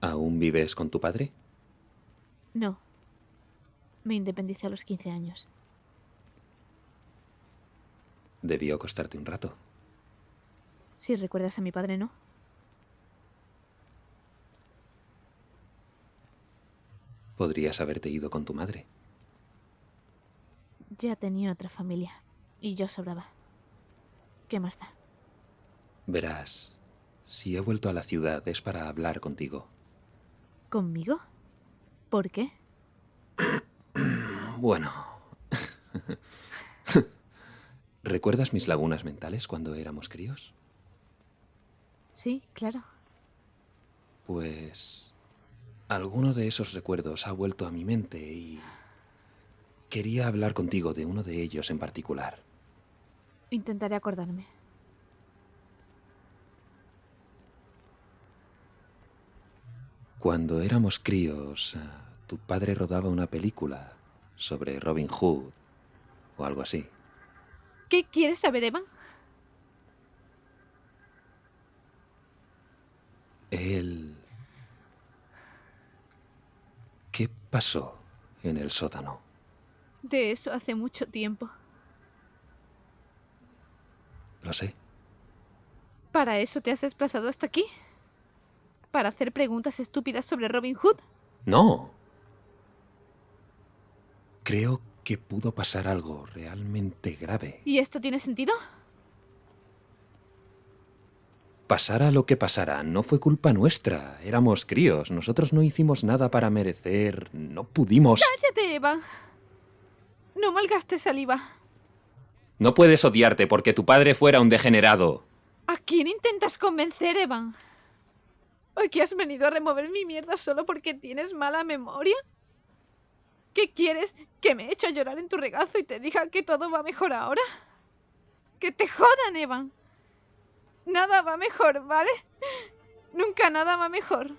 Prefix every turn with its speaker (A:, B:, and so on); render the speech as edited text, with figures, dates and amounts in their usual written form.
A: ¿Aún vives con tu padre?
B: No. Me independicé a los 15 años.
A: Debió costarte un rato.
B: Si recuerdas a mi padre, ¿no?
A: Podrías haberte ido con tu madre.
B: Ya tenía otra familia. Y yo sobraba. ¿Qué más da?
A: Verás, si he vuelto a la ciudad es para hablar contigo.
B: ¿Conmigo? ¿Por qué?
A: Bueno. ¿Recuerdas mis lagunas mentales cuando éramos críos?
B: Sí, claro.
A: Pues alguno de esos recuerdos ha vuelto a mi mente y quería hablar contigo de uno de ellos en particular.
B: Intentaré acordarme.
A: Cuando éramos críos, tu padre rodaba una película sobre Robin Hood o algo así.
B: ¿Qué quieres saber, Evan?
A: Él... ¿Qué pasó en el sótano?
B: De eso hace mucho tiempo.
A: Lo sé.
B: ¿Para eso te has desplazado hasta aquí? ¿Para hacer preguntas estúpidas sobre Robin Hood?
A: ¡No! Creo que pudo pasar algo realmente grave.
B: ¿Y esto tiene sentido?
A: Pasara lo que pasara, no fue culpa nuestra. Éramos críos. Nosotros no hicimos nada para merecer... No pudimos...
B: ¡Cállate, Evan! No malgastes saliva.
A: No puedes odiarte porque tu padre fuera un degenerado.
B: ¿A quién intentas convencer, Evan? ¿O que has venido a remover mi mierda solo porque tienes mala memoria? ¿Qué quieres? ¿Que me eche a llorar en tu regazo y te diga que todo va mejor ahora? ¡Que te jodan, Evan! Nada va mejor, ¿vale? Nunca nada va mejor.